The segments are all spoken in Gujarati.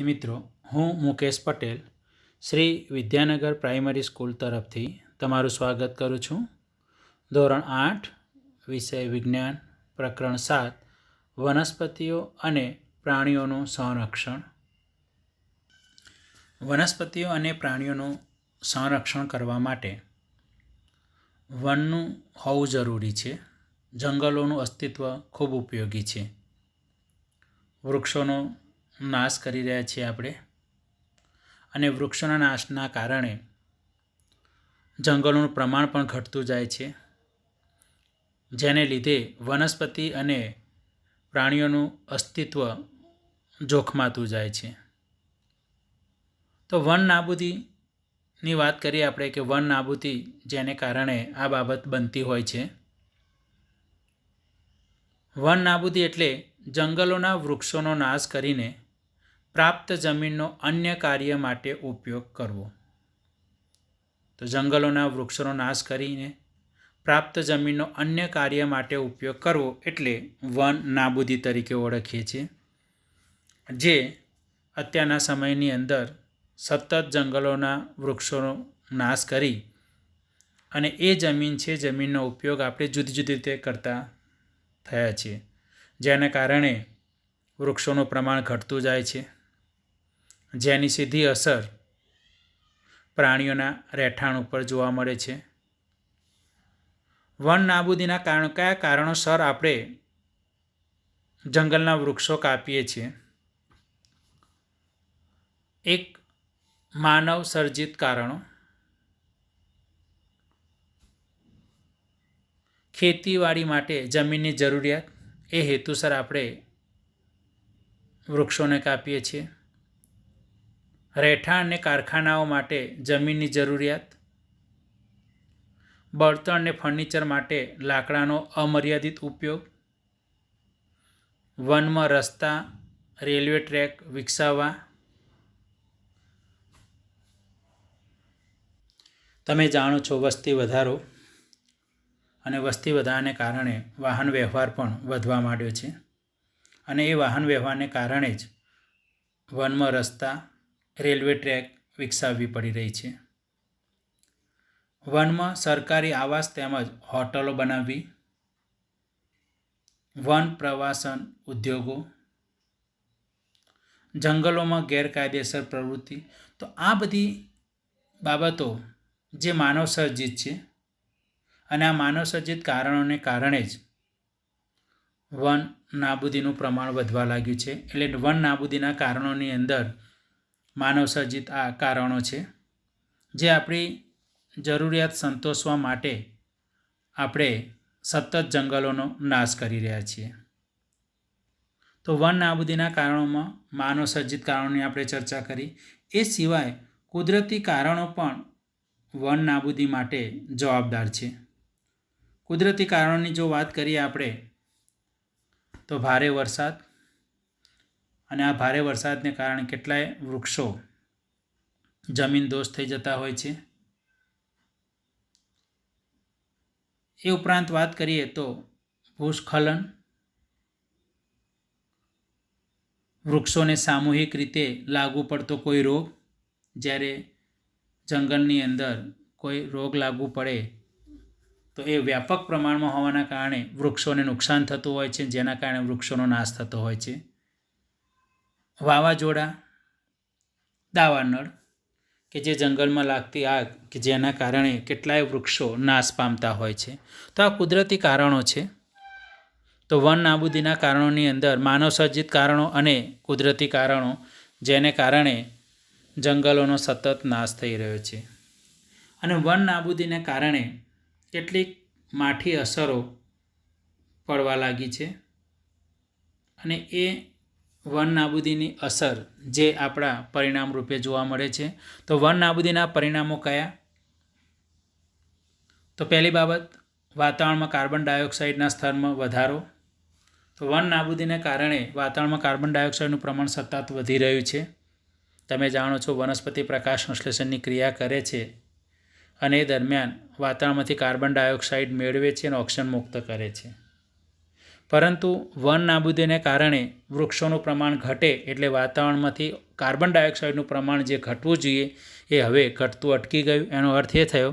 મિત્રો, હું મુકેશ પટેલ શ્રી વિદ્યાનગર પ્રાઇમરી સ્કૂલ તરફથી તમારું સ્વાગત કરું છું. ધોરણ 8 વિષય વિજ્ઞાન પ્રકરણ 7 વનસ્પતિઓ અને પ્રાણીઓનું સંરક્ષણ. વનસ્પતિઓ અને પ્રાણીઓનું સંરક્ષણ કરવા માટે વનનું હોવું જરૂરી છે. જંગલોનું અસ્તિત્વ ખૂબ ઉપયોગી છે. વૃક્ષોનો નાશ કરી રહ્યા છીએ આપણે, અને વૃક્ષોના નાશના કારણે જંગલોનું પ્રમાણ પણ ઘટતું જાય છે, જેને લીધે વનસ્પતિ અને પ્રાણીઓનું અસ્તિત્વ જોખમાતું જાય છે. તો વન નાબૂદીની વાત કરીએ આપણે કે વન નાબૂદી જેને કારણે આ બાબત બનતી હોય છે. વન નાબૂદી એટલે જંગલોના વૃક્ષોનો નાશ કરીને પ્રાપ્ત જમીનનો અન્ય કાર્ય માટે ઉપયોગ કરવો. તો જંગલોના વૃક્ષોનો નાશ કરીને પ્રાપ્ત જમીનનો અન્ય કાર્ય માટે ઉપયોગ કરવો એટલે વન નાબૂદી તરીકે ઓળખીએ છીએ. જે અત્યારના સમયની અંદર સતત જંગલોના વૃક્ષોનો નાશ કરી અને એ જમીન છે, જમીનનો ઉપયોગ આપણે જુદી જુદી રીતે કરતા થયા છીએ, જેને કારણે વૃક્ષોનું પ્રમાણ ઘટતું જાય છે, જેની સીધી અસર પ્રાણીઓના રહેઠાણ ઉપર જોવા મળે છે. વન નાબૂદીના કયા કારણોસર આપણે જંગલના વૃક્ષો કાપીએ છીએ? એક, માનવ સર્જિત કારણો. ખેતીવાડી માટે જમીનની જરૂરિયાત, એ હેતુસર આપણે વૃક્ષોને કાપીએ છીએ. રહેઠાણ અને કારખાનાઓ માટે જમીનની જરૂરિયાત. બળતણ અને ફર્નિચર માટે લાકડાનો અમર્યાદિત ઉપયોગ. વનમાં રસ્તા, રેલવે ટ્રેક વિકસાવવા. તમે જાણો છો, વસ્તી વધારો, અને વસ્તી વધારાને કારણે વાહન વ્યવહાર પણ વધવા માંડ્યો છે, અને એ વાહન વ્યવહારને કારણે જ વનમાં રસ્તા, રેલવે ટ્રેક વિકસાવવી પડી રહી છે. વનમાં સરકારી આવાસ તેમજ હોટલો બનાવવી. વન પ્રવાસન ઉદ્યોગો. જંગલોમાં ગેરકાયદેસર પ્રવૃત્તિ. તો આ બધી બાબતો જે માનવ સર્જિત છે, અને આ માનવ સર્જિત કારણોને કારણે જ વન નાબૂદીનું પ્રમાણ વધવા લાગ્યું છે. એટલે વન નાબૂદીના કારણોની અંદર માનવ સર્જિત આ કારણો છે, જે આપણી જરૂરિયાત સંતોષવા માટે આપણે સતત જંગલોનો નાશ કરી રહ્યા છીએ. તો વન નાબૂદીના કારણોમાં માનવ સર્જિત કારણોની આપણે ચર્ચા કરી. એ સિવાય કુદરતી કારણો પણ વન નાબૂદી માટે જવાબદાર છે. કુદરતી કારણોની જો વાત કરીએ આપણે, તો ભારે વરસાદ, અને આ ભારે વરસાદને કારણે કેટલાય વૃક્ષો જમીનદોસ્ત થઈ જતા હોય છે. એ ઉપરાંત વાત કરીએ તો ભૂસ્ખલન, વૃક્ષોને સામૂહિક રીતે લાગુ પડતો કોઈ રોગ. જ્યારે જંગલની અંદર કોઈ રોગ લાગુ પડે તો એ વ્યાપક પ્રમાણમાં હોવાના કારણે વૃક્ષોને નુકસાન થતું હોય છે, જેના કારણે વૃક્ષોનો નાશ થતો હોય છે. વાવાઝોડા, દાવાનળ, કે જે જંગલમાં લાગતી આગ, કે જેના કારણે કેટલાય વૃક્ષો નાશ પામતા હોય છે. તો આ કુદરતી કારણો છે. તો વન નાબૂદીના કારણોની અંદર માનવ સર્જિત કારણો અને કુદરતી કારણો, જેને કારણે જંગલોનો સતત નાશ થઈ રહ્યો છે. અને વન નાબૂદીને કારણે કેટલીક માઠી અસરો પડવા લાગી છે, અને એ વન નાબૂદીની અસર જે આપણા પરિણામ રૂપે જોવા મળે છે. તો વન નાબૂદીના પરિણામો કયા? તો પહેલી બાબત, વાતાવરણમાં કાર્બન ડાયોક્સાઇડના સ્તરમાં વધારો. તો વન નાબૂદીને કારણે વાતાવરણમાં કાર્બન ડાયોક્સાઇડનું પ્રમાણ સતત વધી રહ્યું છે. તમે જાણો છો, વનસ્પતિ પ્રકાશ સંશ્લેષણની ક્રિયા કરે છે, અને એ દરમિયાન વાતાવરણમાંથી કાર્બન ડાયોક્સાઇડ મેળવે છે અને ઓક્સિજન મુક્ત કરે છે. પરંતુ વન નાબૂદીને કારણે વૃક્ષોનું પ્રમાણ ઘટે એટલે વાતાવરણમાંથી કાર્બન ડાયોક્સાઇડનું પ્રમાણ જે ઘટવું જોઈએ એ હવે ઘટતું અટકી ગયું. એનો અર્થ એ થયો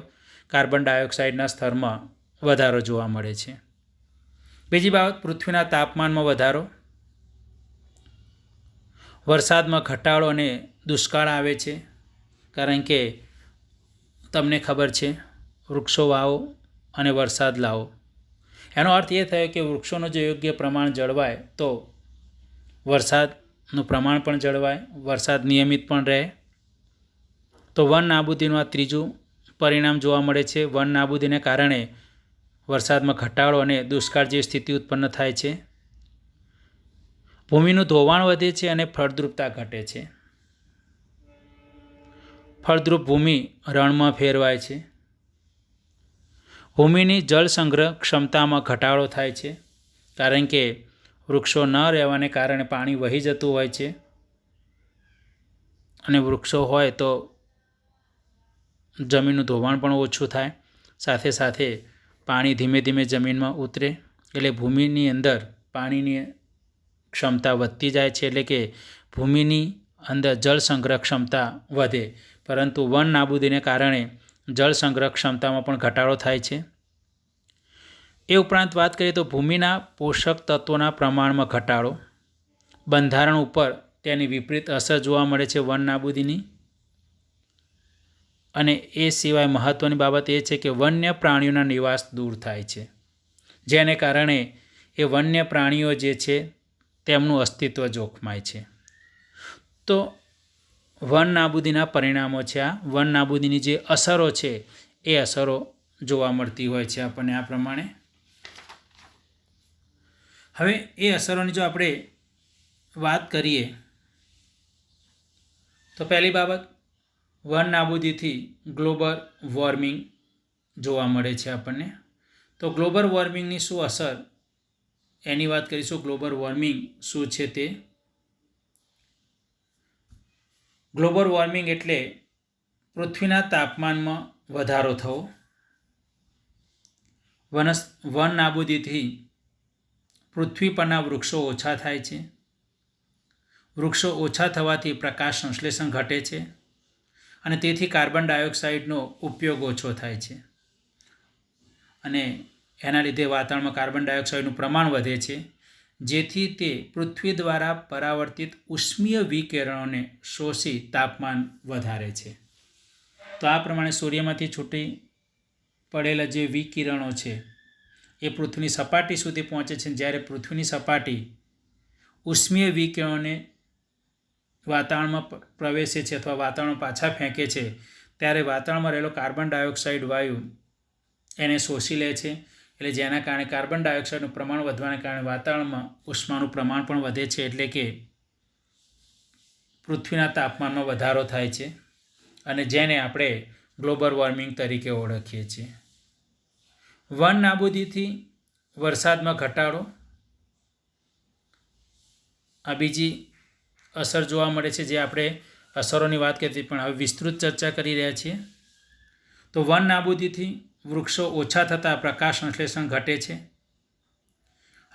કાર્બન ડાયોક્સાઇડના સ્તરમાં વધારો જોવા મળે છે. બીજી બાબત, પૃથ્વીના તાપમાનમાં વધારો, વરસાદમાં ઘટાડો અને દુષ્કાળ આવે છે. કારણ કે તમને ખબર છે, વૃક્ષો વાવો અને વરસાદ લાવો. એનો અર્થ એ થયો કે વૃક્ષોનું જો યોગ્ય પ્રમાણ જળવાય તો વરસાદનું પ્રમાણ પણ જળવાય, વરસાદ નિયમિત પણ રહે. તો વન નાબૂદીનું આ ત્રીજું પરિણામ જોવા મળે છે. વન નાબૂદીને કારણે વરસાદમાં ઘટાડો અને દુષ્કાળ જેવી સ્થિતિ ઉત્પન્ન થાય છે. ભૂમિનું ધોવાણ વધે છે અને ફળદ્રુપતા ઘટે છે. ફળદ્રુપ ભૂમિ રણમાં ફેરવાય છે. ભૂમિની જળ સંગ્રહ ક્ષમતામાં ઘટાડો થાય છે, કારણ કે વૃક્ષો ન રહેવાને કારણે પાણી વહી જતું હોય છે. અને વૃક્ષો હોય તો જમીનનું ધોવાણ પણ ઓછું થાય. સાથે સાથે પાણી ધીમે ધીમે જમીનમાં ઉતરે એટલે ભૂમિની અંદર પાણીની ક્ષમતા વધતી જાય છે. એટલે કે ભૂમિની અંદર જળ સંગ્રહ ક્ષમતા વધે. પરંતુ વન નાબૂદીને કારણે જળ સંગ્રહ ક્ષમતામાં પણ ઘટાડો થાય છે. એ ઉપરાંત વાત કરીએ તો ભૂમિના પોષક તત્વોના પ્રમાણમાં ઘટાડો, બંધારણ ઉપર તેની વિપરીત અસર જોવા મળે છે વન નાબૂદીની. અને એ સિવાય મહત્ત્વની બાબત એ છે કે વન્ય પ્રાણીઓના નિવાસ દૂર થાય છે, જેને કારણે એ વન્ય પ્રાણીઓ જે છે તેમનું અસ્તિત્વ જોખમાય છે. તો વન નાબૂદીના પરિણામો છે આ. વન નાબૂદીની જે અસરો છે એ અસરો જોવા મળતી હોય છે આપણને આ પ્રમાણે. હવે એ અસરોની જો આપણે વાત કરીએ તો પહેલી બાબત, વન નાબૂદીથી ગ્લોબલ વોર્મિંગ જોવા મળે છે આપણને. તો ગ્લોબલ વોર્મિંગની શું અસર એની વાત કરીશું. ગ્લોબલ વોર્મિંગ શું છે તે. ગ્લોબલ વોર્મિંગ એટલે પૃથ્વીના તાપમાનમાં વધારો થવો. વન નાબૂદીથી પૃથ્વી પરના વૃક્ષો ઓછા થાય છે. વૃક્ષો ઓછા થવાથી પ્રકાશ સંશ્લેષણ ઘટે છે અને તેથી કાર્બન ડાયોક્સાઇડનો ઉપયોગ ઓછો થાય છે. અને એના લીધે વાતાવરણમાં કાર્બન ડાયોક્સાઇડનું પ્રમાણ વધે છે, જેથી તે પૃથ્વી દ્વારા પરાવર્તિત ઉષ્મીય વિકિરણોને શોષી તાપમાન વધારે છે. તો આ પ્રમાણે સૂર્યમાંથી છૂટી પડેલા જે વિકિરણો છે એ પૃથ્વીની સપાટી સુધી પહોંચે છે. જ્યારે પૃથ્વીની સપાટી ઉષ્મીય વિકિરણોને વાતાવરણમાં પ્રવેશે છે અથવા વાતાવરણમાં પાછા ફેંકે છે, ત્યારે વાતાવરણમાં રહેલો કાર્બન ડાયોક્સાઇડ વાયુ એને શોષી લે છે. એટલે જેના કારણે કાર્બન ડાયોક્સાઇડનું પ્રમાણ વધવાને કારણે વાતાવરણમાં ઉષ્માનું પ્રમાણ પણ વધે છે. એટલે કે પૃથ્વીના તાપમાનમાં વધારો થાય છે અને જેને આપણે ગ્લોબલ વોર્મિંગ તરીકે ઓળખીએ છીએ. વન નાબૂદીથી વરસાદમાં ઘટાડો, આ બીજી અસર જોવા મળે છે. જે આપણે અસરોની વાત કરતી પણ હવે વિસ્તૃત ચર્ચા કરી રહ્યા છીએ. તો વન નાબૂદીથી વૃક્ષો ઓછા થતાં પ્રકાશ સંશ્લેષણ ઘટે છે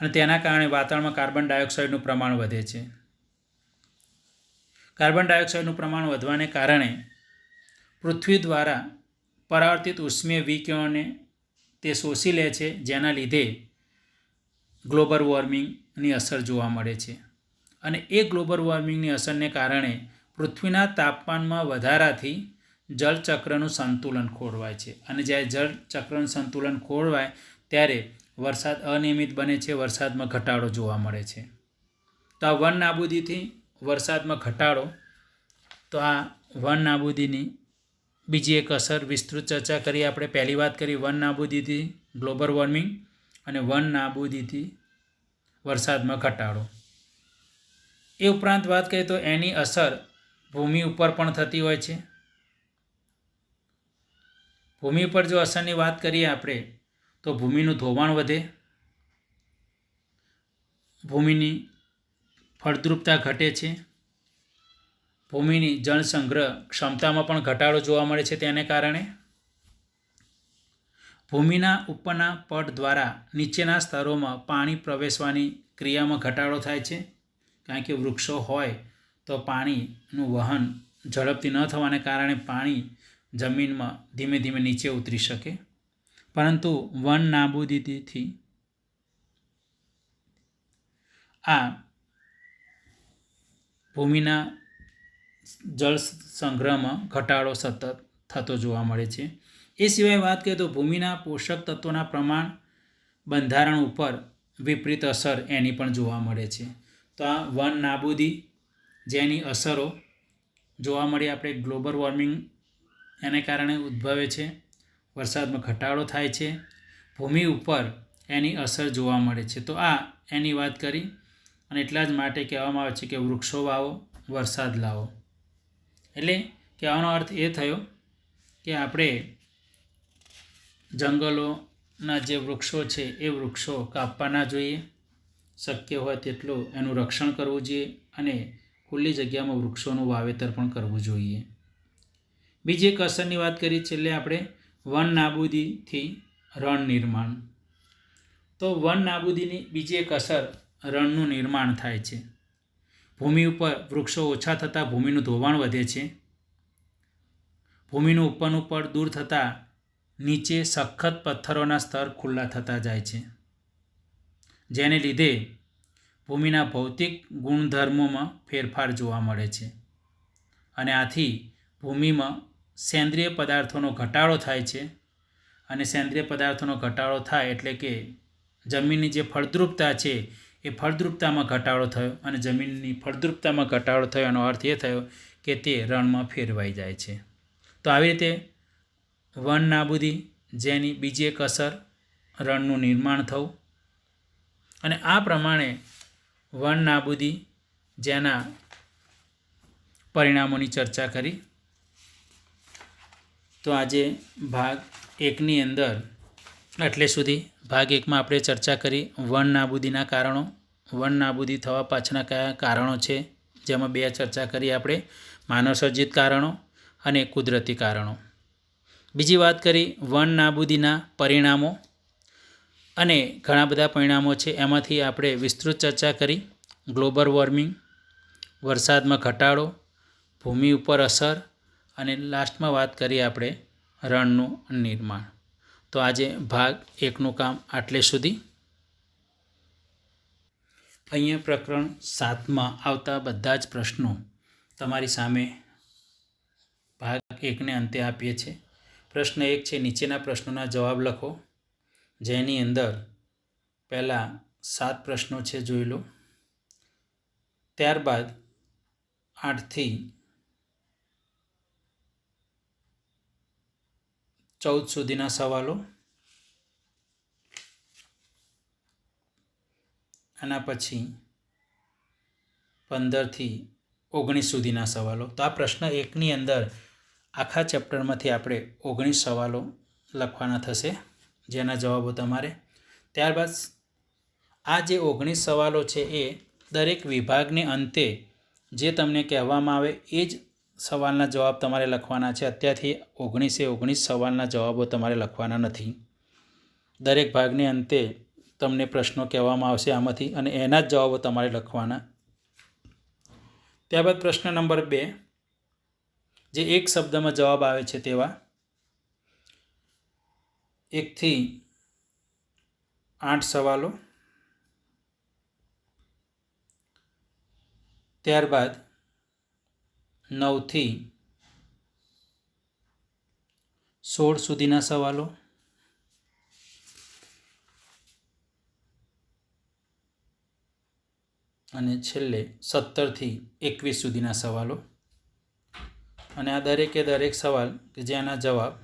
અને તેના કારણે વાતાવરણમાં કાર્બન ડાયોક્સાઇડનું પ્રમાણ વધે છે. કાર્બન ડાયોક્સાઇડનું પ્રમાણ વધવાને કારણે પૃથ્વી દ્વારા પરાવર્તિત ઉષ્મીય વિકિરણોને તે શોષી લે છે, જેના લીધે ગ્લોબલ વોર્મિંગની અસર જોવા મળે છે. અને એ ગ્લોબલ વોર્મિંગની અસરને કારણે પૃથ્વીના તાપમાનમાં વધારાથી જળચક્રનું સંતુલન ખોરવાય છે. અને જ્યારે જળચક્રનું સંતુલન ખોરવાય ત્યારે વરસાદ અનિયમિત બને છે, વરસાદમાં ઘટાડો જોવા મળે છે. તો આ વન નાબૂદીથી વરસાદમાં ઘટાડો, તો આ વન નાબૂદીની બીજી એક અસર વિસ્તૃત ચર્ચા કરી આપણે. પહેલી વાત કરી વન નાબૂદીથી ગ્લોબલ વોર્મિંગ અને વન નાબૂદીથી વરસાદમાં ઘટાડો. એ ઉપરાંત વાત કરીએ તો એની અસર ભૂમિ ઉપર પણ થતી હોય છે. ભૂમિ પર જો અસરની વાત કરીએ આપણે તો ભૂમિનું ધોવાણ વધે, ભૂમિની ફળદ્રુપતા ઘટે છે, ભૂમિની જળ સંગ્રહ ક્ષમતામાં પણ ઘટાડો જોવા મળે છે. તેને કારણે ભૂમિના ઉપરના પડ દ્વારા નીચેના સ્તરોમાં પાણી પ્રવેશવાની ક્રિયામાં ઘટાડો થાય છે, કારણ કે વૃક્ષો હોય તો પાણીનું વહન ઝડપથી ન થવાને કારણે પાણી જમીનમાં ધીમે ધીમે નીચે ઉતરી શકે. પરંતુ વન નાબૂદીથી આ ભૂમિના જળ સંગ્રહમાં ઘટાડો સતત થતો જોવા મળે છે. એ સિવાય વાત કરીએ તો ભૂમિના પોષક તત્વોના પ્રમાણ બંધારણ ઉપર વિપરીત અસર એની પણ જોવા મળે છે. તો આ વન નાબૂદી જેની અસરો જોવા મળી આપણે ગ્લોબલ વોર્મિંગ એને કારણે ઉદ્ભવે છે, વરસાદમાં ઘટાડો થાય છે, ભૂમિ ઉપર એની અસર જોવા મળે છે. તો આ એની વાત કરી અને એટલા જ માટે કહેવામાં આવે છે કે વૃક્ષો વાવો, વરસાદ લાવો. એટલે કહેવાનો અર્થ એ થયો કે આપણે જંગલોના જે વૃક્ષો છે એ વૃક્ષો કાપવા ના જોઈએ, શક્ય હોય તેટલું એનું રક્ષણ કરવું જોઈએ અને ખુલ્લી જગ્યામાં વૃક્ષોનું વાવેતર પણ કરવું જોઈએ. બીજી એક અસરની વાત કરી છેલ્લે આપણે વન નાબૂદીથી રણ નિર્માણ. તો વન નાબૂદીની બીજી એક અસર રણનું નિર્માણ થાય છે. ભૂમિ ઉપર વૃક્ષો ઓછા થતાં ભૂમિનું ધોવાણ વધે છે. ભૂમિનું ઉપરનું પડ દૂર થતાં નીચે સખત પથ્થરોના સ્તર ખુલ્લા થતા જાય છે, જેને લીધે ભૂમિના ભૌતિક ગુણધર્મોમાં ફેરફાર જોવા મળે છે અને આથી ભૂમિમાં સેન્દ્રિય પદાર્થોનો ઘટાડો થાય છે. અને સેન્દ્રિય પદાર્થોનો ઘટાડો થાય એટલે કે જમીનની જે ફળદ્રુપતા છે એ ફળદ્રુપતામાં ઘટાડો થયો અને જમીનની ફળદ્રુપતામાં ઘટાડો થયો એનો અર્થ એ થયો કે તે રણમાં ફેરવાઈ જાય છે. તો આવી રીતે વન નાબૂદી જેની બીજી એક અસર રણનું નિર્માણ થવું, અને આ પ્રમાણે વન નાબૂદી જેના પરિણામોની ચર્ચા કરી. તો આજે ભાગ 1ની અંદર એટલે સુધી ભાગ 1માં આપણે ચર્ચા કરી વન નાબૂદીના કારણો, વન નાબૂદી થવા પાછળના કયા કારણો છે, જેમાં 2 ચર્ચા કરી આપણે, માનવસર્જિત કારણો અને કુદરતી કારણો. બીજી વાત કરી વન નાબૂદીના પરિણામો, અને ઘણા બધા પરિણામો છે એમાંથી આપણે વિસ્તૃત ચર્ચા કરી. ગ્લોબલ વોર્મિંગ, વરસાદમાં ઘટાડો, ભૂમિ ઉપર અસર અને લાસ્ટમાં વાત કરી આપણે રણનું નિર્માણ. તો આજે ભાગ 1નું કામ આટલે સુધી. અહીંયા પ્રકરણ 7માં આવતા બધા જ પ્રશ્નો તમારી સામે ભાગ 1ને અંતે આપીએ છીએ. પ્રશ્ન 1 છે, નીચેના પ્રશ્નોના જવાબ લખો. જેની અંદર પહેલાં 7 પ્રશ્નો છે, જોઈ લો. ત્યારબાદ 8થી 14 સુધીના સવાલો, આના પછી 15થી 19 સુધીના સવાલો. તો આ પ્રશ્ન 1ની અંદર આખા ચેપ્ટરમાંથી આપણે 19 સવાલો લખવાના થશે, જેના જવાબો તમારે. ત્યારબાદ આ જે 19 સવાલો છે એ દરેક વિભાગને અંતે જે તમને કહેવામાં આવે એ જ સવાલના જવાબ તમારે લખવાના છે. અત્યારથી 19 સવાલના જવાબો તમારે લખવાના નથી. દરેક ભાગને અંતે તમને પ્રશ્નો કહેવામાં આવશે આમાંથી, અને એના જ જવાબો તમારે લખવાના. ત્યારબાદ પ્રશ્ન નંબર 2, જે એક શબ્દમાં જવાબ આવે છે તેવા 1 થી 8 સવાલો. ત્યારબાદ 9 થી 16 સુધીના સવાલો. અને છેલ્લે 17 થી 21 સુધીના સવાલો. અને આ દરેકે દરેક સવાલ કે જેના જવાબ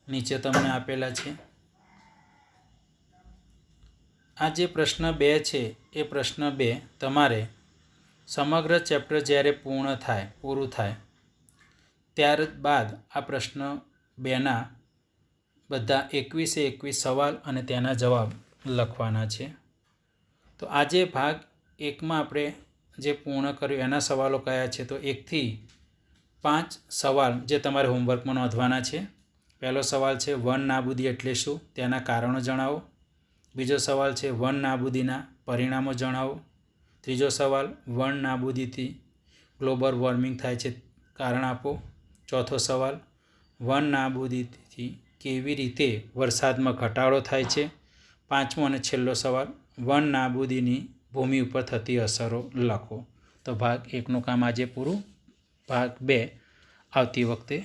નીચે તમને આપેલા છે. આ જે પ્રશ્ન 2 છે એ પ્રશ્ન 2 તમારે સમગ્ર ચેપ્ટર જ્યારે પૂરું થાય ત્યારબાદ આ પ્રશ્ન 2ના બધા 21 સવાલ અને તેના જવાબ લખવાના છે. તો આજે ભાગ 1માં આપણે જે પૂર્ણ કર્યું એના સવાલો કયા છે, તો 1 થી 5 સવાલ જે તમારે હોમવર્કમાં નોંધવાના છે. પહેલો સવાલ છે વન નાબૂદી એટલે શું, તેના કારણો જણાવો. બીજો સવાલ છે વન નાબૂદીના પરિણામો જણાવો. ત્રીજો સવાલ વન નાબૂદીથી ગ્લોબલ વોર્મિંગ થાય છે, કારણ આપો. ચોથો સવાલ વન નાબૂદીથી કેવી રીતે વરસાદમાં ઘટાડો થાય છે. પાંચમો અને છેલ્લો સવાલ વન નાબૂદીની ભૂમિ ઉપર થતી અસરો લખો. તો ભાગ 1નું કામ આજે પૂરું. ભાગ 2 આવતી વખતે